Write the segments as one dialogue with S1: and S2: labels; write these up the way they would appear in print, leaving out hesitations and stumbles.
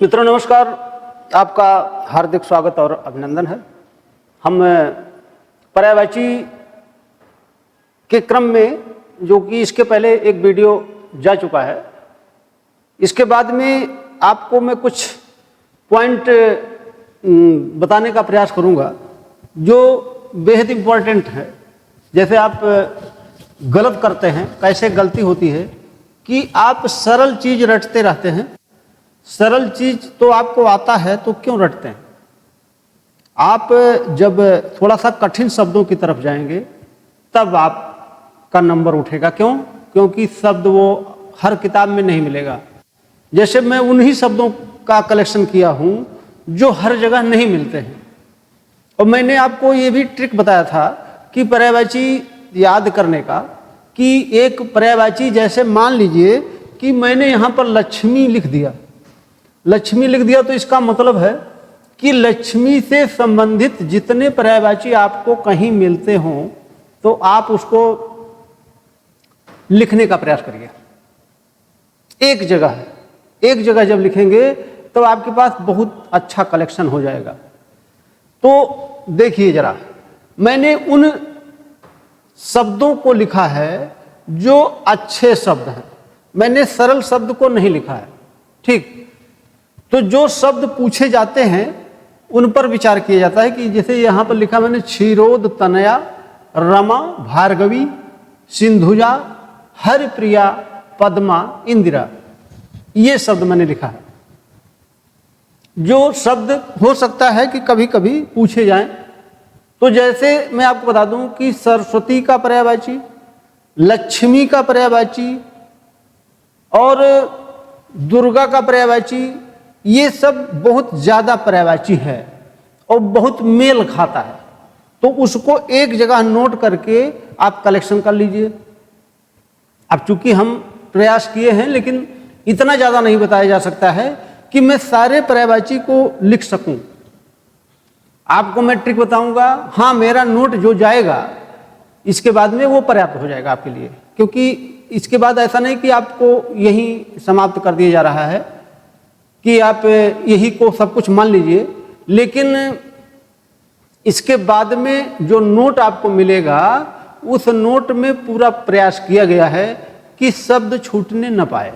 S1: मित्रों नमस्कार, आपका हार्दिक स्वागत और अभिनंदन है। हम पर्यायवाची के क्रम में, जो कि इसके पहले एक वीडियो जा चुका है, इसके बाद में आपको मैं कुछ पॉइंट बताने का प्रयास करूंगा जो बेहद इम्पोर्टेंट है। जैसे आप गलत करते हैं, कैसे गलती होती है कि आप सरल चीज़ रटते रहते हैं। सरल चीज तो आपको आता है तो क्यों रटते हैं? आप जब थोड़ा सा कठिन शब्दों की तरफ जाएंगे तब आपका नंबर उठेगा। क्यों? क्योंकि शब्द वो हर किताब में नहीं मिलेगा। जैसे मैं उन्हीं शब्दों का कलेक्शन किया हूं जो हर जगह नहीं मिलते हैं। और मैंने आपको ये भी ट्रिक बताया था कि पर्यायवाची याद करने का, कि एक पर्यायवाची, जैसे मान लीजिए कि मैंने यहाँ पर लक्ष्मी लिख दिया। लक्ष्मी लिख दिया तो इसका मतलब है कि लक्ष्मी से संबंधित जितने पर्यायवाची आपको कहीं मिलते हों तो आप उसको लिखने का प्रयास करिए। एक जगह है, एक जगह जब लिखेंगे तो आपके पास बहुत अच्छा कलेक्शन हो जाएगा। तो देखिए जरा, मैंने उन शब्दों को लिखा है जो अच्छे शब्द हैं, मैंने सरल शब्द को नहीं लिखा है। ठीक, तो जो शब्द पूछे जाते हैं उन पर विचार किया जाता है। कि जैसे यहाँ पर लिखा मैंने, क्षीरोद तनया रमा भार्गवी सिंधुजा हरिप्रिया पद्मा इंदिरा, ये शब्द मैंने लिखा है। जो शब्द हो सकता है कि कभी कभी पूछे जाएं। तो जैसे मैं आपको बता दूं कि सरस्वती का पर्यायवाची, लक्ष्मी का पर्यायवाची और दुर्गा का पर्यायवाची, ये सब बहुत ज़्यादा पर्यायवाची है और बहुत मेल खाता है। तो उसको एक जगह नोट करके आप कलेक्शन कर लीजिए। अब चूंकि हम प्रयास किए हैं, लेकिन इतना ज़्यादा नहीं बताया जा सकता है कि मैं सारे पर्यायवाची को लिख सकूं। आपको मैं ट्रिक बताऊंगा। हाँ, मेरा नोट जो जाएगा इसके बाद में वो पर्याप्त हो जाएगा आपके लिए, क्योंकि इसके बाद ऐसा नहीं कि आपको यहीं समाप्त कर दिया जा रहा है कि आप यही को सब कुछ मान लीजिए। लेकिन इसके बाद में जो नोट आपको मिलेगा, उस नोट में पूरा प्रयास किया गया है कि शब्द छूटने न पाए।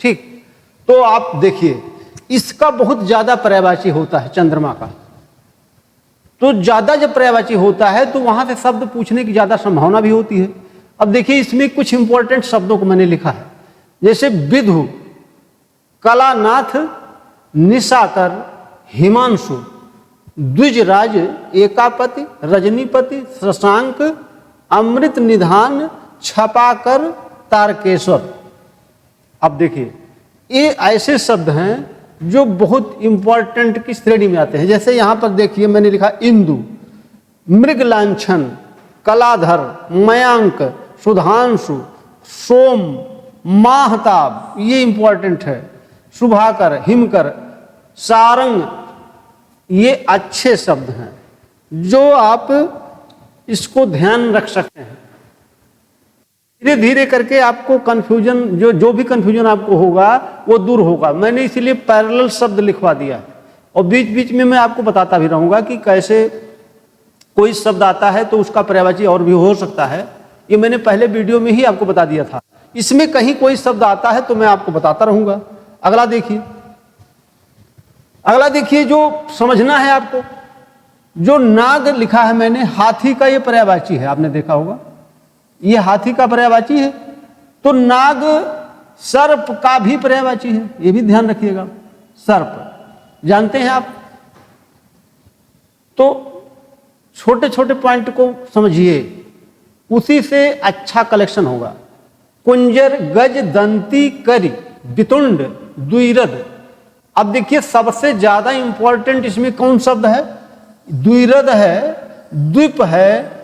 S1: ठीक, तो आप देखिए, इसका बहुत ज्यादा पर्यायवाची होता है चंद्रमा का। तो ज्यादा जब पर्यायवाची होता है तो वहां से शब्द पूछने की ज्यादा संभावना भी होती है। अब देखिए, इसमें कुछ इंपॉर्टेंट शब्दों को मैंने लिखा है। जैसे विधु, कलानाथ, निशाकर, हिमांशु, द्विजराज, एकापति, रजनीपति, शशांक, अमृत निधान, छपाकर, तारकेश्वर। अब देखिए, ये ऐसे शब्द हैं जो बहुत इंपॉर्टेंट की श्रेणी में आते हैं। जैसे यहां पर देखिए मैंने लिखा इंदु, मृगलांछन, कलाधर, मयांक, सुधांशु, सोम, माहताब, ये इंपॉर्टेंट है। शुभाकर, हिमकर, सारंग, ये अच्छे शब्द हैं जो आप इसको ध्यान रख सकते हैं। धीरे धीरे करके आपको कंफ्यूजन, जो भी कंफ्यूजन आपको होगा वो दूर होगा। मैंने इसीलिए पैरेलल शब्द लिखवा दिया और बीच बीच में मैं आपको बताता भी रहूंगा कि कैसे कोई शब्द आता है तो उसका पर्यायवाची और भी हो सकता है। ये मैंने पहले वीडियो में ही आपको बता दिया था। इसमें कहीं कोई शब्द आता है तो मैं आपको बताता रहूंगा। अगला देखिए, अगला देखिए, जो समझना है आपको, जो नाग लिखा है मैंने, हाथी का ये पर्यायवाची है। आपने देखा होगा ये हाथी का पर्यायवाची है। तो नाग सर्प का भी पर्यायवाची है, ये भी ध्यान रखिएगा। सर्प जानते हैं आप। तो छोटे छोटे पॉइंट को समझिए, उसी से अच्छा कलेक्शन होगा। कुंजर, गज, दंती, करी, वितुंड, द्विरद। अब देखिए, सबसे ज्यादा इंपॉर्टेंट इसमें कौन शब्द है? द्विरद है, द्वीप है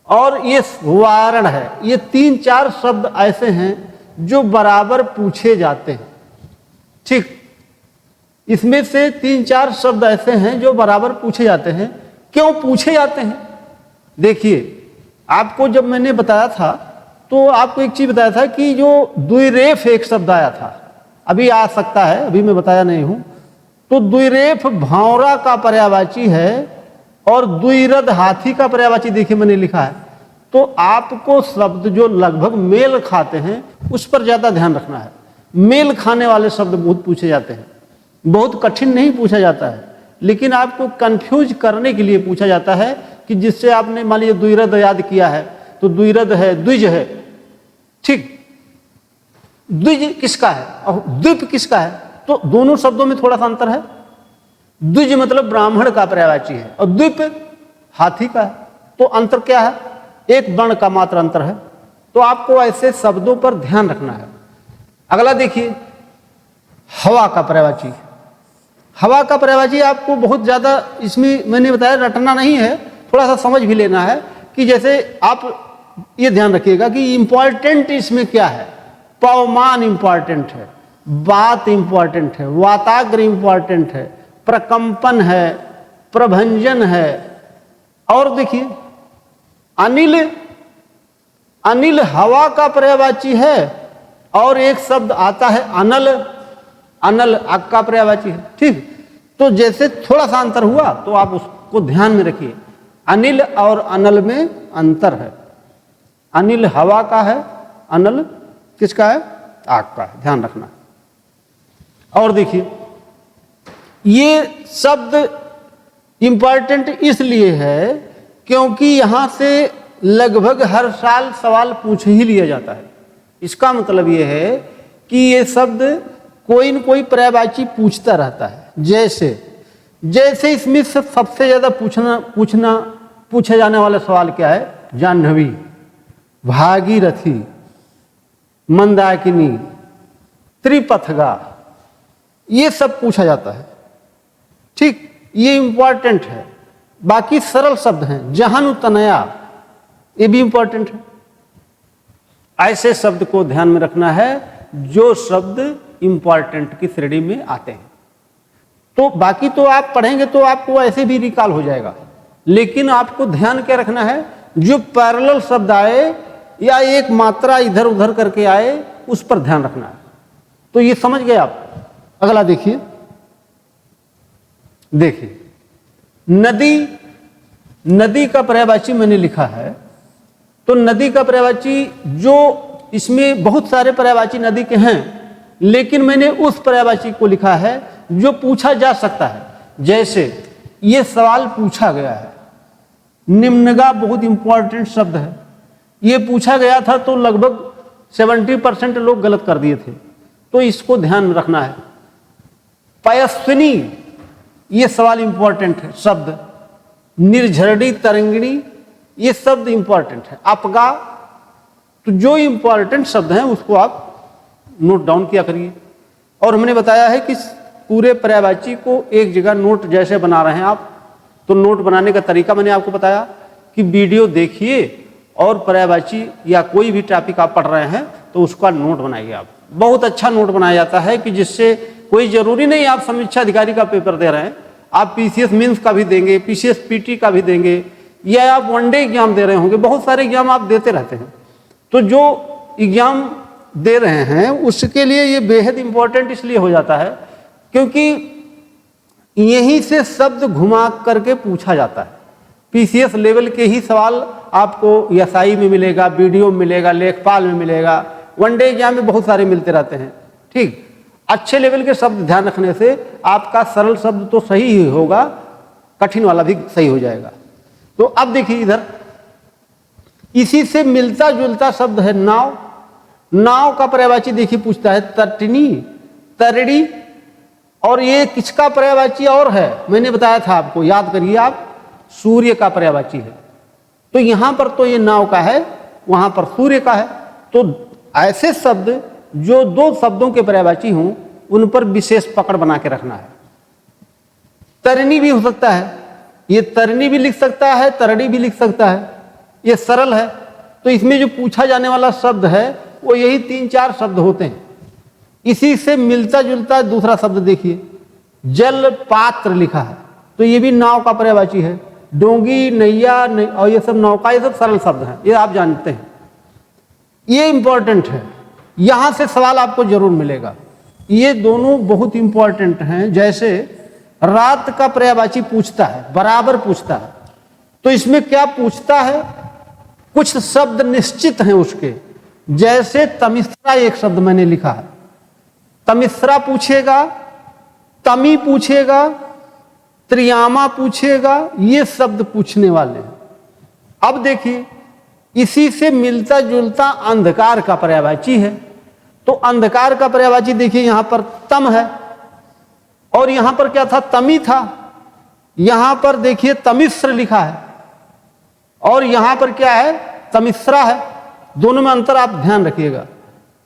S1: और ये वारण है। ये 3-4 शब्द ऐसे हैं जो बराबर पूछे जाते हैं। ठीक, इसमें से 3-4 शब्द ऐसे हैं जो बराबर पूछे जाते हैं। क्यों पूछे जाते हैं? देखिए, आपको जब मैंने बताया था तो आपको एक चीज बताया था कि जो द्विरेफ एक शब्द आया था, अभी आ सकता है, अभी मैं बताया नहीं हूं। तो द्विरेफ भावरा का पर्यायवाची है और द्विरद हाथी का पर्यायवाची देखिए मैंने लिखा है। तो आपको शब्द जो लगभग मेल खाते हैं उस पर ज्यादा ध्यान रखना है। मेल खाने वाले शब्द बहुत पूछे जाते हैं, बहुत कठिन नहीं पूछा जाता है, लेकिन आपको कंफ्यूज करने के लिए पूछा जाता है कि जिससे आपने मान लीजिए द्विरद याद किया है तो द्विरद है, द्विज है, ठीक, द्विज किसका है और द्वीप किसका है, तो दोनों शब्दों में थोड़ा सा अंतर है। द्विज मतलब ब्राह्मण का पर्यायवाची है और द्वीप हाथी का है, तो अंतर क्या है, एक वर्ण का मात्र अंतर है। तो आपको ऐसे शब्दों पर ध्यान रखना है। अगला देखिए, हवा का पर्यायवाची। हवा का पर्यायवाची आपको बहुत ज्यादा इसमें मैंने बताया रटना नहीं है, थोड़ा सा समझ भी लेना है कि जैसे आप ये ध्यान रखिएगा कि इंपॉर्टेंट इसमें क्या है। पवमान इंपॉर्टेंट है, बात इंपॉर्टेंट है, वाताग्र इंपॉर्टेंट है, प्रकंपन है, प्रभंजन है, और देखिए अनिल, अनिल हवा का पर्यायवाची है और एक शब्द आता है अनल, अनल आग का पर्यायवाची है, ठीक। तो जैसे थोड़ा सा अंतर हुआ तो आप उसको ध्यान में रखिए, अनिल और अनल में अंतर है। अनिल हवा का है, अनल किसका है, आग का है, ध्यान रखना। और देखिए ये शब्द इंपॉर्टेंट इसलिए है क्योंकि यहां से लगभग हर साल सवाल पूछ ही लिया जाता है। इसका मतलब यह है कि ये शब्द कोई न कोई पर्यायवाची पूछता रहता है। जैसे जैसे इसमें से सबसे ज्यादा पूछा जाने वाला सवाल क्या है, जाह्नवी, भागीरथी, मंदाकिनी, त्रिपथगा, ये सब पूछा जाता है, ठीक, ये इंपॉर्टेंट है। बाकी सरल शब्द हैं, जहानु तनया, ये भी इंपॉर्टेंट है। ऐसे शब्द को ध्यान में रखना है जो शब्द इंपॉर्टेंट की श्रेणी में आते हैं। तो बाकी तो आप पढ़ेंगे तो आपको ऐसे भी रिकॉल हो जाएगा, लेकिन आपको ध्यान क्या रखना है, जो पैरेलल शब्द आए या एक मात्रा इधर उधर करके आए उस पर ध्यान रखना है। तो ये समझ गए आप। अगला देखिए, देखिए नदी, नदी का पर्यायवाची मैंने लिखा है। तो नदी का पर्यायवाची, जो इसमें बहुत सारे पर्यायवाची नदी के हैं, लेकिन मैंने उस पर्यायवाची को लिखा है जो पूछा जा सकता है। जैसे ये सवाल पूछा गया है, निम्नगा बहुत इंपॉर्टेंट शब्द है, ये पूछा गया था तो लगभग 70% लोग गलत कर दिए थे, तो इसको ध्यान में रखना है। पयस्विनी, ये सवाल इंपॉर्टेंट है शब्द। निर्झरणी, तरंगिणी, ये शब्द इंपॉर्टेंट है। अपगा, तो जो इंपॉर्टेंट शब्द हैं उसको आप नोट डाउन किया करिए। और हमने बताया है कि पूरे पर्यायवाची को एक जगह नोट जैसे बना रहे हैं आप, तो नोट बनाने का तरीका मैंने आपको बताया कि वीडियो देखिए और पर्यायवाची या कोई भी टॉपिक आप पढ़ रहे हैं तो उसका नोट बनाइए आप। बहुत अच्छा नोट बनाया जाता है कि जिससे कोई जरूरी नहीं आप समीक्षा अधिकारी का पेपर दे रहे हैं, आप पीसीएस मेंस का भी देंगे, पीसीएस पीटी का भी देंगे, या आप वनडे एग्जाम दे रहे होंगे, बहुत सारे एग्जाम आप देते रहते हैं। तो जो एग्जाम दे रहे हैं उसके लिए ये बेहद इंपॉर्टेंट इसलिए हो जाता है क्योंकि यहीं से शब्द घुमा करके पूछा जाता है। पीसीएस लेवल के ही सवाल आपको एसआई में मिलेगा, वीडियो में मिलेगा, लेखपाल में मिलेगा, वनडे एग्जाम में बहुत सारे मिलते रहते हैं, ठीक। अच्छे लेवल के शब्द ध्यान रखने से आपका सरल शब्द तो सही ही होगा, कठिन वाला भी सही हो जाएगा। तो अब देखिए इधर इसी से मिलता जुलता शब्द है नाव। नाव का पर्यायवाची देखिए पूछता है तटनी, तरड़ी, और ये किसका पर्यायवाची और है, मैंने बताया था आपको, याद करिए आप, सूर्य का पर्यायवाची है। तो यहां पर तो ये नाव का है, वहां पर सूर्य का है। तो ऐसे शब्द जो दो शब्दों के पर्यायवाची हों उन पर विशेष पकड़ बना के रखना है। तरनी भी हो सकता है, ये तरनी भी लिख सकता है, तरड़ी भी लिख सकता है, ये सरल है। तो इसमें जो पूछा जाने वाला शब्द है वो यही 3-4 शब्द होते हैं। इसी से मिलता जुलता दूसरा शब्द देखिए, जल पात्र लिखा है, तो ये भी नाव का पर्यायवाची है। डोंगी, नैया और ये सब नौका, ये सब सरल शब्द हैं, ये आप जानते हैं, ये इंपॉर्टेंट है। यहां से सवाल आपको जरूर मिलेगा। ये दोनों बहुत इंपॉर्टेंट हैं। जैसे रात का पर्यायवाची पूछता है, बराबर पूछता है, तो इसमें क्या पूछता है, कुछ शब्द निश्चित हैं उसके। जैसे तमिश्रा एक शब्द मैंने लिखा है, तमिश्रा पूछेगा, तमी पूछेगा, त्रियामा पूछेगा, ये शब्द पूछने वाले हैं। अब देखिए, इसी से मिलता जुलता अंधकार का पर्यायवाची है। तो अंधकार का पर्यायवाची देखिए, यहां पर तम है और यहां पर क्या था, तमी था। यहां पर देखिए तमिश्र लिखा है और यहां पर क्या है, तमिश्रा है। दोनों में अंतर आप ध्यान रखिएगा।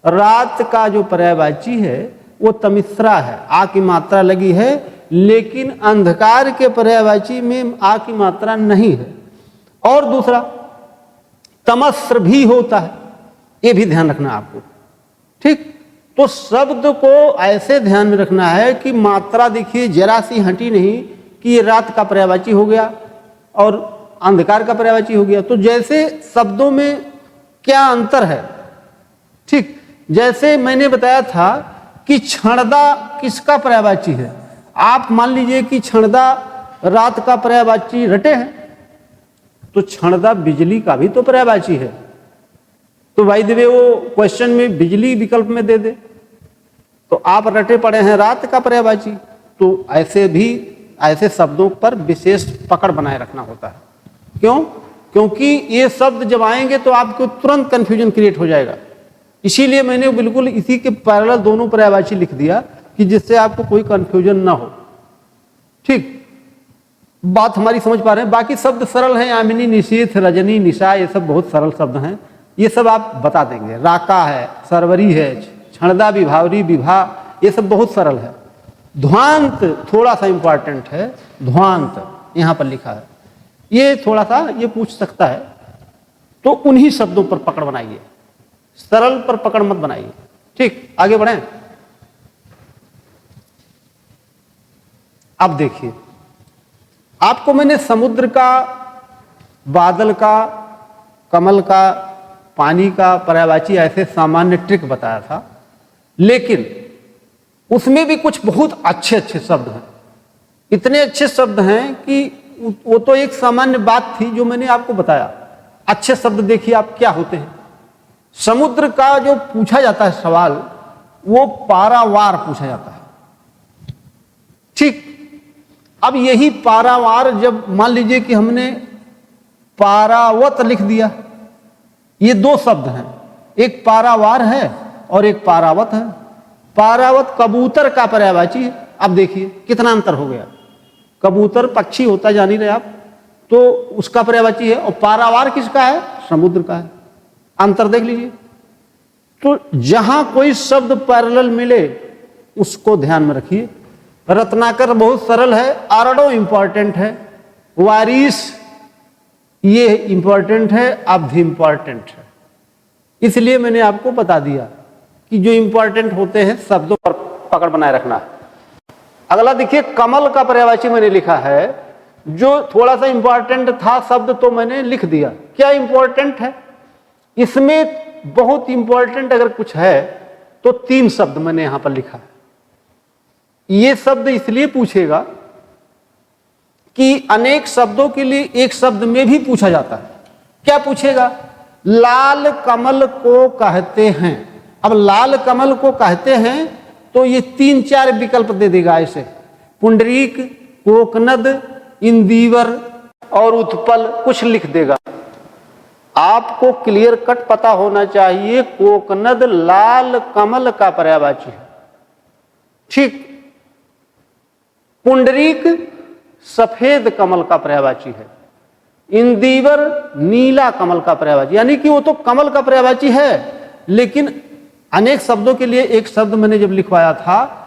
S1: रात का जो पर्यायवाची है वो तमिश्रा है, आ की मात्रा लगी है, लेकिन अंधकार के पर्यायवाची में आ की मात्रा नहीं है। और दूसरा, तमस्र भी होता है, ये भी ध्यान रखना आपको। ठीक, तो शब्द को ऐसे ध्यान में रखना है कि मात्रा देखिए जरा सी हटी नहीं कि ये रात का पर्यायवाची हो गया और अंधकार का पर्यायवाची हो गया। तो जैसे शब्दों में क्या अंतर है। ठीक, जैसे मैंने बताया था कि क्षणदा किसका पर्यायवाची है। आप मान लीजिए कि क्षणदा रात का पर्यायवाची रटे हैं, तो क्षणदा बिजली का भी तो पर्यायवाची है। तो भाई देवे वो क्वेश्चन में बिजली विकल्प में दे दे, तो आप रटे पड़े हैं रात का पर्यायवाची। तो ऐसे भी ऐसे शब्दों पर विशेष पकड़ बनाए रखना होता है। क्यों? क्योंकि ये शब्द जब आएंगे तो आपको तुरंत कंफ्यूजन क्रिएट हो जाएगा। इसीलिए मैंने बिल्कुल इसी के पैरेलल दोनों पर्यायवाची लिख दिया कि जिससे आपको कोई कंफ्यूजन ना हो। ठीक, बात हमारी समझ पा रहे हैं। बाकी शब्द सरल हैं, यामिनी, निशीथ, रजनी, निशा, ये सब बहुत सरल शब्द हैं, ये सब आप बता देंगे। राका है, सरवरी है, क्षणदा, विभावरी, विभा, ये सब बहुत सरल है। ध्वांत थोड़ा सा इंपॉर्टेंट है, ध्वांत यहां पर लिखा है, ये थोड़ा सा ये पूछ सकता है। तो उन्हीं शब्दों पर पकड़ बनाइए, सरल पर पकड़ मत बनाइए। ठीक, आगे बढ़ें। अब देखिए, आपको मैंने समुद्र का, बादल का, कमल का, पानी का पर्यायवाची ऐसे सामान्य ट्रिक बताया था, लेकिन उसमें भी कुछ बहुत अच्छे अच्छे शब्द हैं। इतने अच्छे शब्द हैं कि वो तो एक सामान्य बात थी जो मैंने आपको बताया। अच्छे शब्द देखिए आप क्या होते हैं। समुद्र का जो पूछा जाता है सवाल, वो पारावार पूछा जाता है। ठीक, अब यही पारावार जब मान लीजिए कि हमने पारावत लिख दिया, ये दो शब्द हैं, एक पारावार है और एक पारावत है। पारावत कबूतर का पर्यायवाची है। अब देखिए कितना अंतर हो गया। कबूतर पक्षी होता है, जान ही रहे आप, तो उसका पर्यायवाची है, और पारावार किसका है, समुद्र का है। अंतर देख लीजिए। तो जहां कोई शब्द पैरेलल मिले उसको ध्यान में रखिए। रत्नाकर बहुत सरल है, आरडो इंपॉर्टेंट है, वारिस ये इंपॉर्टेंट है, अवधि इंपॉर्टेंट है। इसलिए मैंने आपको बता दिया कि जो इंपॉर्टेंट होते हैं शब्दों पर पकड़ बनाए रखना है। अगला देखिए, कमल का पर्यायवाची मैंने लिखा है, जो थोड़ा सा इंपॉर्टेंट था शब्द तो मैंने लिख दिया। क्या इंपॉर्टेंट है इसमें? बहुत इंपॉर्टेंट अगर कुछ है तो 3 शब्द मैंने यहां पर लिखा है। ये शब्द इसलिए पूछेगा कि अनेक शब्दों के लिए एक शब्द में भी पूछा जाता है। क्या पूछेगा? लाल कमल को कहते हैं। अब लाल कमल को कहते हैं तो ये 3-4 विकल्प दे देगा ऐसे, पुंडरीक, कोकनद, इंदिवर और उत्पल, कुछ लिख देगा। आपको क्लियर कट पता होना चाहिए कोकनद लाल कमल का पर्यायवाची है। ठीक, पुंडरीक सफेद कमल का पर्यायवाची है, इंदिवर नीला कमल का पर्यायवाची, यानी कि वो तो कमल का पर्यायवाची है, लेकिन अनेक शब्दों के लिए एक शब्द मैंने जब लिखवाया था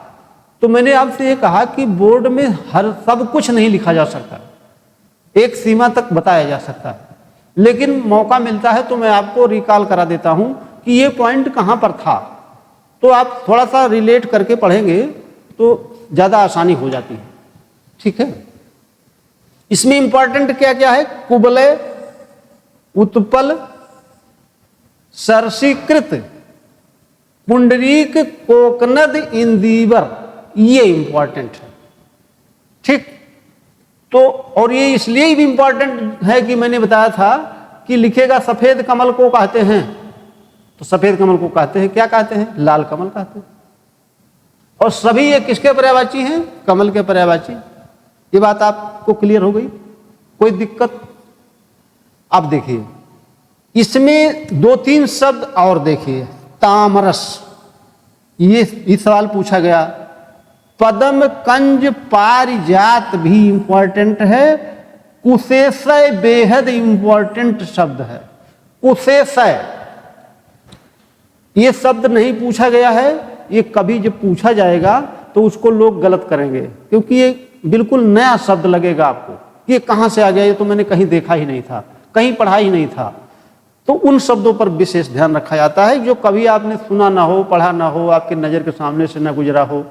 S1: तो मैंने आपसे ये कहा कि बोर्ड में हर सब कुछ नहीं लिखा जा सकता, एक सीमा तक बताया जा सकता है, लेकिन मौका मिलता है तो मैं आपको रिकॉल करा देता हूं कि ये पॉइंट कहां पर था। तो आप थोड़ा सा रिलेट करके पढ़ेंगे तो ज्यादा आसानी हो जाती है। ठीक है, इसमें इंपॉर्टेंट क्या क्या है? कुबले, उत्पल, सरसीकृत, पुंडरीक कोकनद इंदीवर, ये इंपॉर्टेंट है। ठीक, तो और ये इसलिए भी इंपॉर्टेंट है कि मैंने बताया था कि लिखेगा सफेद कमल को कहते हैं, तो सफेद कमल को कहते हैं, क्या कहते हैं? लाल कमल कहते हैं। और सभी ये किसके पर्यायवाची हैं? कमल के पर्यायवाची। ये बात आपको क्लियर हो गई? कोई दिक्कत? अब देखिए इसमें 2-3 शब्द और देखिए। तामरस, ये सवाल पूछा गया। पदम कंज पारिजात भी इंपॉर्टेंट है। कुशेषय बेहद इंपॉर्टेंट शब्द है। कुशेषय ये शब्द नहीं पूछा गया है, ये कभी जब पूछा जाएगा तो उसको लोग गलत करेंगे, क्योंकि ये बिल्कुल नया शब्द लगेगा आपको। ये कहाँ से आ गया? ये तो मैंने कहीं देखा ही नहीं था, कहीं पढ़ा ही नहीं था। तो उन शब्दों पर विशेष ध्यान रखा जाता है जो कभी आपने सुना ना हो, पढ़ा ना हो, आपके नज़र के सामने से ना गुजरा हो।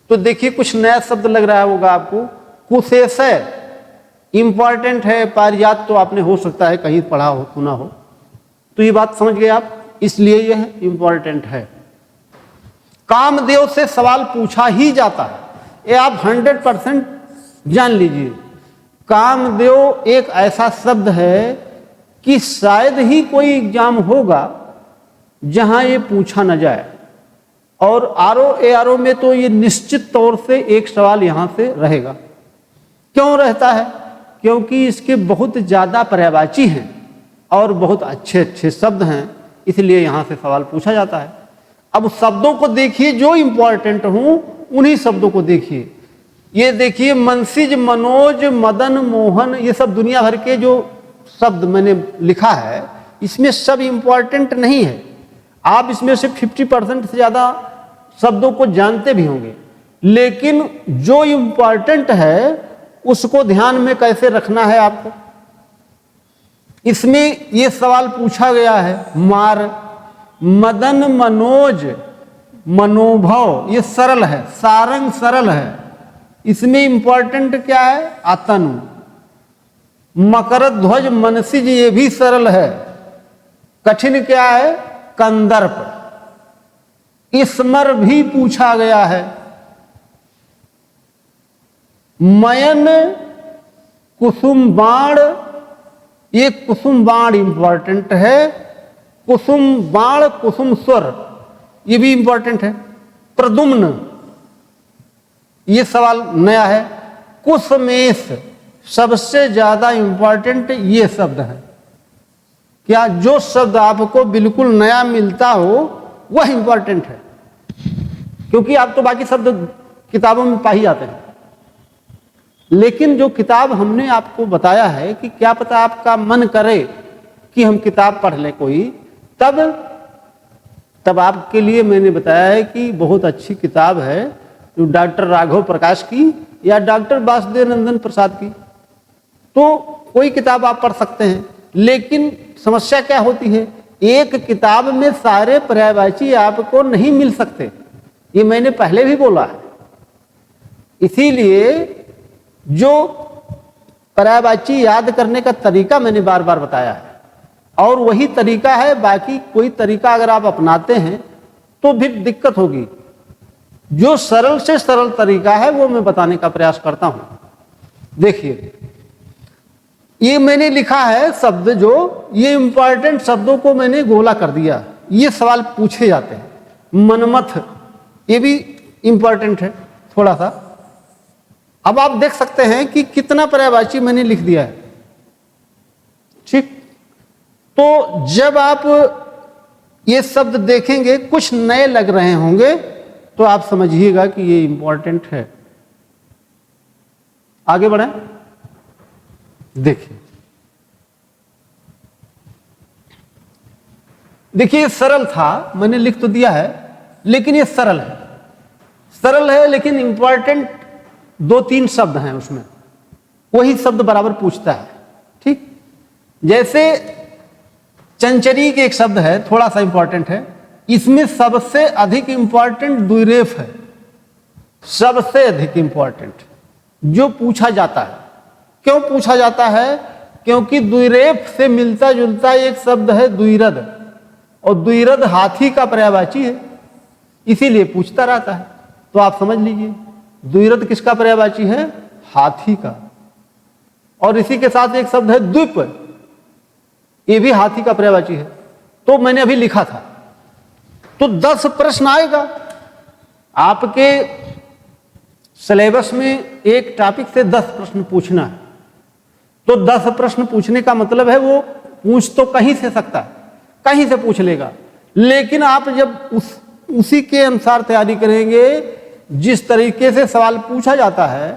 S1: तो देखिए कुछ नया शब्द लग रहा होगा आपको। कुशेषय इंपॉर्टेंट है, पारिजात तो आपने हो सकता है कहीं पढ़ा हो, सुना हो, तो ये बात समझ गए आप, इसलिए यह इंपॉर्टेंट है। कामदेव से सवाल पूछा ही जाता है, ये आप 100% जान लीजिए। कामदेव एक ऐसा शब्द है कि शायद ही कोई एग्जाम होगा जहां ये पूछा न जाए, और आरओ में तो ये निश्चित तौर से एक सवाल यहां से रहेगा। क्यों रहता है? क्योंकि इसके बहुत ज़्यादा पर्यायवाची हैं और बहुत अच्छे अच्छे शब्द हैं, इसलिए यहां से सवाल पूछा जाता है। अब शब्दों को देखिए जो इंपॉर्टेंट हों, उन्हीं शब्दों को देखिए। ये देखिए मनसिज, मनोज, मदन, मोहन, ये सब दुनिया भर के जो शब्द मैंने लिखा है, इसमें सब इंपॉर्टेंट नहीं है। आप इसमें से 50% से ज़्यादा शब्दों को जानते भी होंगे, लेकिन जो इंपॉर्टेंट है उसको ध्यान में कैसे रखना है आपको। इसमें ये सवाल पूछा गया है। मार, मदन, मनोज, मनोभव, ये सरल है। सारंग सरल है, इसमें इंपॉर्टेंट क्या है? आतनु। मकर ध्वज, मनसिज, ये भी सरल है। कठिन क्या है? कंदर्प। स्मर भी पूछा गया है। मयन, कुसुम बाण, ये कुसुम बाण इंपॉर्टेंट है। कुसुम बाण, कुसुम स्वर, ये भी इंपॉर्टेंट है। प्रदुम्न, ये सवाल नया है। कुसमेश, सबसे ज्यादा इंपॉर्टेंट ये शब्द है। क्या जो शब्द आपको बिल्कुल नया मिलता हो वह इंपॉर्टेंट है, क्योंकि आप तो बाकी शब्द किताबों में पा ही जाते हैं, लेकिन जो किताब हमने आपको बताया है कि क्या पता आपका मन करे कि हम किताब पढ़ लें कोई, तब आपके लिए मैंने बताया है कि बहुत अच्छी किताब है जो डॉक्टर राघव प्रकाश की या डॉक्टर वासुदेव नंदन प्रसाद की। तो कोई किताब आप पढ़ सकते हैं, लेकिन समस्या क्या होती है? एक किताब में सारे पर्यायवाची आपको नहीं मिल सकते, ये मैंने पहले भी बोला है। इसीलिए जो पर्यायवाची याद करने का तरीका मैंने बार बार बताया है, और वही तरीका है। बाकी कोई तरीका अगर आप अपनाते हैं तो भी दिक्कत होगी। जो सरल से सरल तरीका है वो मैं बताने का प्रयास करता हूं। देखिए ये मैंने लिखा है शब्द, जो ये इंपॉर्टेंट शब्दों को मैंने गोला कर दिया, ये सवाल पूछे जाते हैं। मनमथ, ये भी इंपॉर्टेंट है थोड़ा सा। अब आप देख सकते हैं कि कितना पर्यायवाची मैंने लिख दिया है। ठीक, तो जब आप ये शब्द देखेंगे कुछ नए लग रहे होंगे तो आप समझिएगा कि ये इंपॉर्टेंट है। आगे बढ़ें। देखिए सरल था, मैंने लिख तो दिया है, लेकिन ये सरल है। सरल है लेकिन इंपॉर्टेंट 2-3 शब्द हैं उसमें, वही शब्द बराबर पूछता है। ठीक, जैसे चंचरी के एक शब्द है, थोड़ा सा इंपॉर्टेंट है। इसमें सबसे अधिक इंपॉर्टेंट द्विरेफ है, सबसे अधिक इंपॉर्टेंट जो पूछा जाता है। क्यों पूछा जाता है? क्योंकि द्विरेफ से मिलता जुलता एक शब्द है द्विरद, और द्विरद हाथी का पर्यायवाची है। इसीलिए पूछता रहता है। तो आप समझ लीजिए द्विरथ किसका पर्यायवाची है? हाथी का। और इसी के साथ एक शब्द है द्वीप, ये भी हाथी का पर्यायवाची है। तो मैंने अभी लिखा था, तो 10 प्रश्न आएगा आपके सिलेबस में। एक टॉपिक से 10 प्रश्न पूछना है, तो 10 प्रश्न पूछने का मतलब है वो पूछ तो कहीं से सकता है, कहीं से पूछ लेगा, लेकिन आप जब उसी के अनुसार तैयारी करेंगे, जिस तरीके से सवाल पूछा जाता है,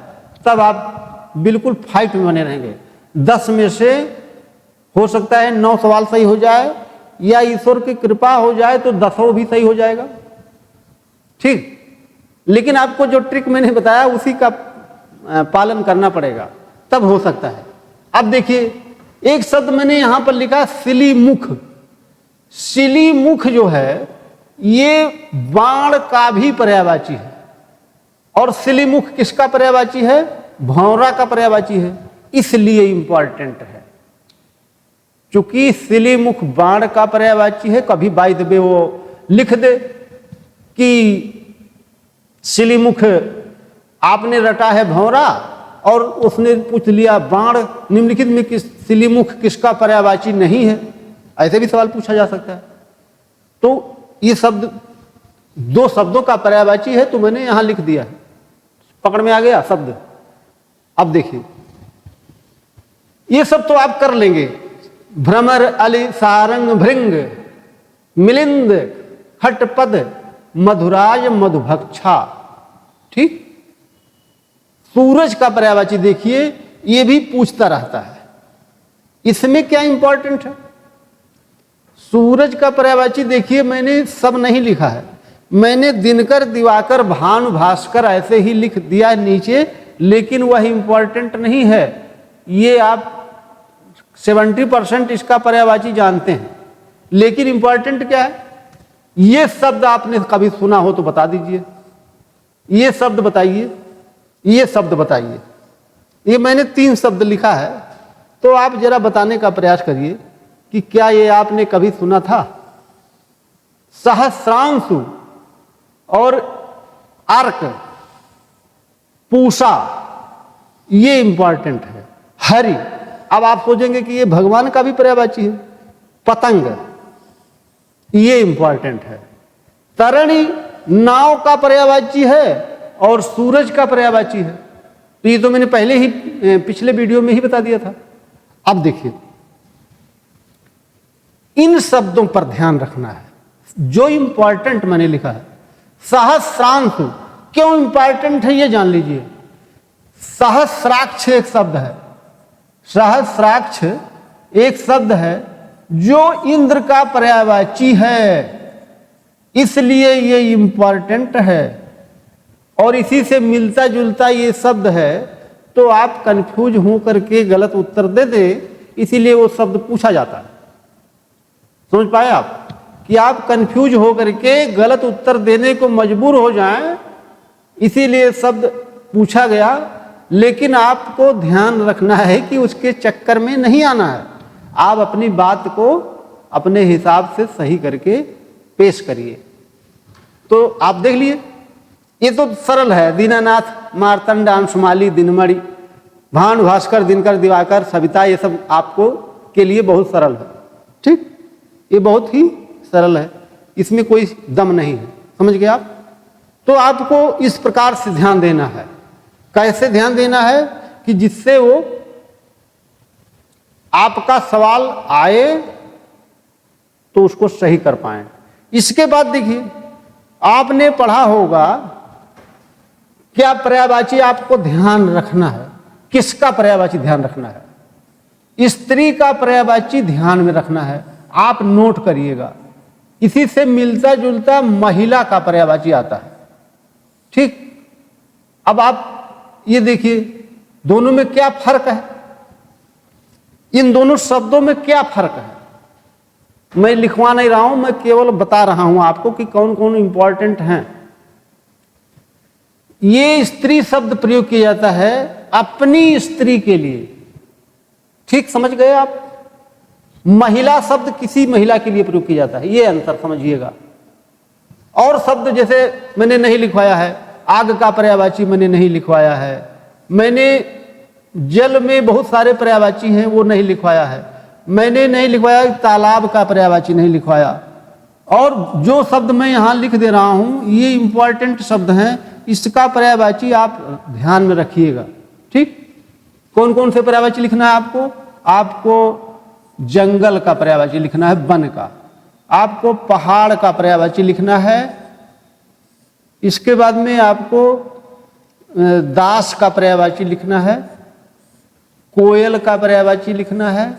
S1: तब आप बिल्कुल फाइट में बने रहेंगे। 10 में से हो सकता है 9 सवाल सही हो जाए, या ईश्वर की कृपा हो जाए तो 10 भी सही हो जाएगा, ठीक। लेकिन आपको जो ट्रिक मैंने बताया उसी का पालन करना पड़ेगा, तब हो सकता है। अब देखिए एक शब्द मैंने यहां पर लिखा सिलीमुख। सिलीमुख जो है ये बाण का भी पर्यायवाची है, और सिलीमुख किसका पर्यायवाची है? भौरा का पर्यायवाची है, इसलिए इंपॉर्टेंट है। चूंकि सिलीमुख बाण का पर्यायवाची है, कभी बाय द वे वो लिख दे कि सिलीमुख आपने रटा है भौरा, और उसने पूछ लिया बाण निम्नलिखित में सिलीमुख किसका पर्यायवाची नहीं है, ऐसे भी सवाल पूछा जा सकता है। तो ये शब्द 2 शब्दों का पर्यायवाची है, तो मैंने यहां लिख दिया है। पकड़ में आ गया शब्द? अब देखिए ये सब तो आप कर लेंगे, भ्रमर, अली, सारंग, भृंग, मिलिंद, खटपद, मधुराज, मधुभक्षा, ठीक। सूरज का पर्यायवाची देखिए, ये भी पूछता रहता है। इसमें क्या इंपॉर्टेंट है? सूरज का पर्यायवाची देखिए, मैंने सब नहीं लिखा है, मैंने दिनकर, दिवाकर, भानु, भास्कर ऐसे ही लिख दिया नीचे, लेकिन वह इंपॉर्टेंट नहीं है। ये आप 70% इसका पर्यायवाची जानते हैं, लेकिन इंपॉर्टेंट क्या है? ये शब्द आपने कभी सुना हो तो बता दीजिए, ये शब्द बताइए, ये शब्द बताइए। ये मैंने 3 शब्द लिखा है, तो आप जरा बताने का प्रयास करिए कि क्या ये आपने कभी सुना था? सहस्रांशु और अर्क, पूषा, ये इंपॉर्टेंट है। हरि, अब आप सोचेंगे कि ये भगवान का भी पर्यायवाची है। पतंग, ये इंपॉर्टेंट है। तरणी नाव का पर्यायवाची है और सूरज का पर्यायवाची है। तो ये तो मैंने पहले ही पिछले वीडियो में ही बता दिया था। अब देखिए इन शब्दों पर ध्यान रखना है जो इंपॉर्टेंट मैंने लिखा है। सहस्रांशु क्यों इंपॉर्टेंट है ये जान लीजिए। सहस्राक्ष एक शब्द है, सहस्राक्ष एक शब्द है जो इंद्र का पर्यायवाची है, इसलिए ये इंपॉर्टेंट है। और इसी से मिलता जुलता ये शब्द है, तो आप कंफ्यूज हो करके गलत उत्तर दे दे, इसीलिए वो शब्द पूछा जाता है। समझ पाए आप कि आप कंफ्यूज हो करके गलत उत्तर देने को मजबूर हो जाएं, इसीलिए शब्द पूछा गया। लेकिन आपको ध्यान रखना है कि उसके चक्कर में नहीं आना है। आप अपनी बात को अपने हिसाब से सही करके पेश करिए। तो आप देख लिए, ये तो सरल है। दीनानाथ, मार्तंड, अंशुमाली, दिनमणि, भानु, भास्कर, दिनकर, दिवाकर, सविता, ये सब आपको के लिए बहुत सरल है। ठीक, ये बहुत ही सरल है, इसमें कोई दम नहीं है। समझ गए आप? तो आपको इस प्रकार से ध्यान देना है। कैसे ध्यान देना है कि जिससे वो आपका सवाल आए तो उसको सही कर पाए। इसके बाद देखिए, आपने पढ़ा होगा क्या पर्यायवाची आपको ध्यान रखना है। किसका पर्यायवाची ध्यान रखना है? स्त्री का पर्यायवाची ध्यान में रखना है। आप नोट करिएगा। इसी से मिलता जुलता महिला का पर्यायवाची आता है। ठीक, अब आप ये देखिए दोनों में क्या फर्क है, इन दोनों शब्दों में क्या फर्क है। मैं लिखवा नहीं रहा हूं, मैं केवल बता रहा हूं आपको कि कौन कौन इंपॉर्टेंट हैं। ये स्त्री शब्द प्रयोग किया जाता है अपनी स्त्री के लिए। ठीक, समझ गए आप? महिला शब्द किसी महिला के लिए प्रयोग किया जाता है, ये अंतर समझिएगा। और शब्द जैसे मैंने नहीं लिखवाया है, आग का पर्यायवाची मैंने नहीं लिखवाया है, मैंने जल में बहुत सारे पर्यायवाची हैं वो नहीं लिखवाया है, मैंने नहीं लिखवाया तालाब का पर्यायवाची नहीं लिखवाया। और जो शब्द मैं यहाँ लिख दे रहा हूँ ये इंपॉर्टेंट शब्द हैं, इसका पर्यायवाची आप ध्यान में रखिएगा। ठीक, कौन कौन से पर्यायवाची लिखना है आपको? आपको जंगल का पर्यायवाची लिखना है, वन का। आपको पहाड़ का पर्यायवाची लिखना है। इसके बाद में आपको दास का पर्यायवाची लिखना है, कोयल का पर्यायवाची लिखना है।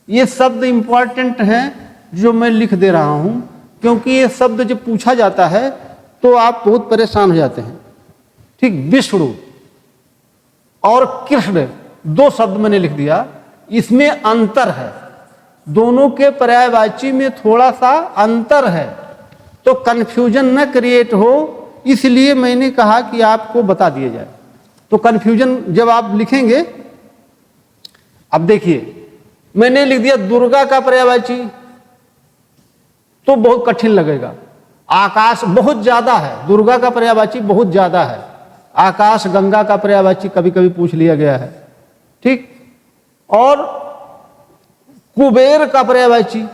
S1: ये शब्द इंपॉर्टेंट हैं जो मैं लिख दे रहा हूं, क्योंकि ये शब्द जब पूछा जाता है तो आप बहुत परेशान हो जाते हैं। ठीक, विष्णु और कृष्ण दो शब्द मैंने लिख दिया, इसमें अंतर है, दोनों के पर्यायवाची में थोड़ा सा अंतर है, तो कंफ्यूजन न क्रिएट हो इसलिए मैंने कहा कि आपको बता दिया जाए। तो कंफ्यूजन जब आप लिखेंगे, अब देखिए मैंने लिख दिया दुर्गा का पर्यायवाची तो बहुत कठिन लगेगा। आकाश बहुत ज्यादा है, दुर्गा का पर्यायवाची बहुत ज्यादा है। आकाश गंगा का पर्यायवाची कभी कभी पूछ लिया गया है। ठीक, और कुबेर का पर्यायवाची,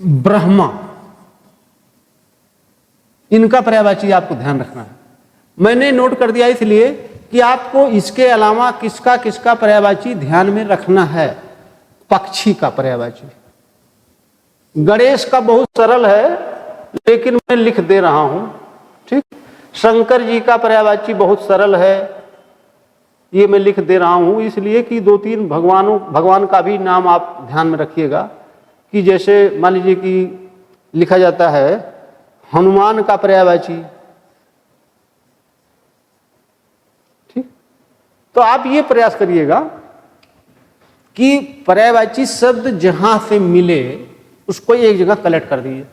S1: ब्रह्मा, इनका पर्यायवाची आपको ध्यान रखना है। मैंने नोट कर दिया इसलिए कि आपको इसके अलावा किसका किसका पर्यायवाची ध्यान में रखना है। पक्षी का पर्यायवाची, गणेश का बहुत सरल है लेकिन मैं लिख दे रहा हूं। ठीक, शंकर जी का पर्यायवाची बहुत सरल है, ये मैं लिख दे रहा हूं इसलिए कि दो तीन भगवान का भी नाम आप ध्यान में रखिएगा। कि जैसे मान लीजिए कि लिखा जाता है हनुमान का पर्यायवाची। ठीक, तो आप ये प्रयास करिएगा कि पर्यायवाची शब्द जहां से मिले उसको एक जगह कलेक्ट कर दीजिए,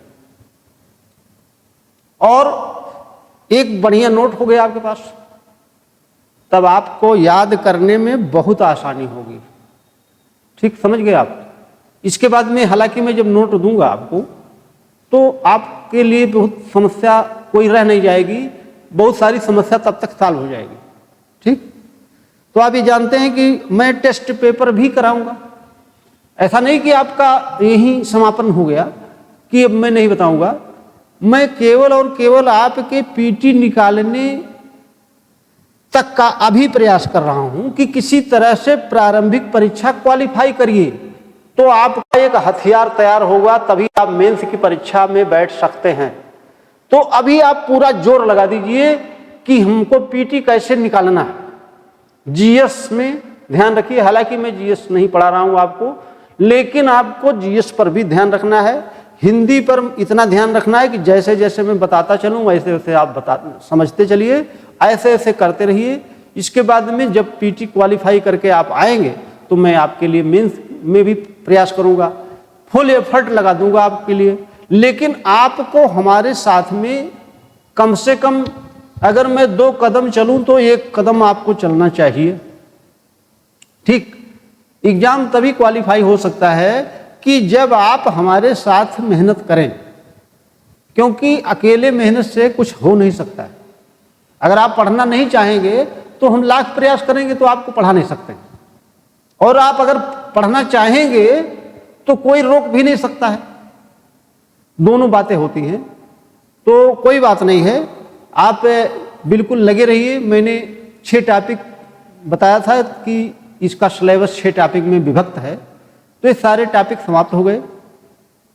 S1: और एक बढ़िया नोट हो गया आपके पास, तब आपको याद करने में बहुत आसानी होगी। ठीक, समझ गए आप? इसके बाद में हालांकि मैं जब नोट दूंगा आपको तो आपके लिए बहुत समस्या कोई रह नहीं जाएगी, बहुत सारी समस्या तब तक सॉल्व हो जाएगी। ठीक, तो आप ये जानते हैं कि मैं टेस्ट पेपर भी कराऊंगा। ऐसा नहीं कि आपका यही समापन हो गया कि अब मैं नहीं बताऊंगा। मैं केवल और केवल आपके पीटी निकालने तक का अभी प्रयास कर रहा हूं कि किसी तरह से प्रारंभिक परीक्षा क्वालिफाई करिए, तो आपका एक हथियार तैयार होगा, तभी आप मेंस की परीक्षा में बैठ सकते हैं। तो अभी आप पूरा जोर लगा दीजिए कि हमको पीटी कैसे निकालना है। जीएस में ध्यान रखिए, हालांकि मैं जीएस नहीं पढ़ा रहा हूं आपको, लेकिन आपको जीएस पर भी ध्यान रखना है। हिंदी पर इतना ध्यान रखना है कि जैसे जैसे मैं बताता चलूं वैसे वैसे आप समझते चलिए, ऐसे ऐसे करते रहिए। इसके बाद में जब पीटी क्वालिफाई करके आप आएंगे तो मैं आपके लिए मेंस में भी प्रयास करूंगा, फुल एफर्ट लगा दूंगा आपके लिए। लेकिन आपको हमारे साथ में कम से कम, अगर मैं 2 कदम चलूं तो 1 कदम आपको चलना चाहिए। ठीक, एग्जाम तभी क्वालिफाई हो सकता है कि जब आप हमारे साथ मेहनत करें, क्योंकि अकेले मेहनत से कुछ हो नहीं सकता है। अगर आप पढ़ना नहीं चाहेंगे तो हम लाख प्रयास करेंगे तो आपको पढ़ा नहीं सकते, और आप अगर पढ़ना चाहेंगे तो कोई रोक भी नहीं सकता है। दोनों बातें होती हैं, तो कोई बात नहीं है, आप बिल्कुल लगे रहिए। मैंने 6 टॉपिक बताया था कि इसका सिलेबस 6 टॉपिक में विभक्त है, तो ये सारे टॉपिक समाप्त हो गए।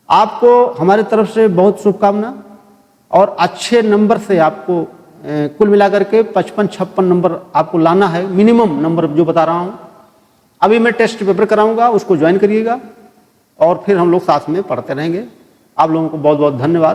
S1: आपको हमारे तरफ से बहुत शुभकामना, और अच्छे नंबर से आपको कुल मिलाकर के 55-56 नंबर आपको लाना है, मिनिमम नंबर जो बता रहा हूँ। अभी मैं टेस्ट पेपर कराऊंगा, उसको ज्वाइन करिएगा और फिर हम लोग साथ में पढ़ते रहेंगे। आप लोगों को बहुत बहुत धन्यवाद।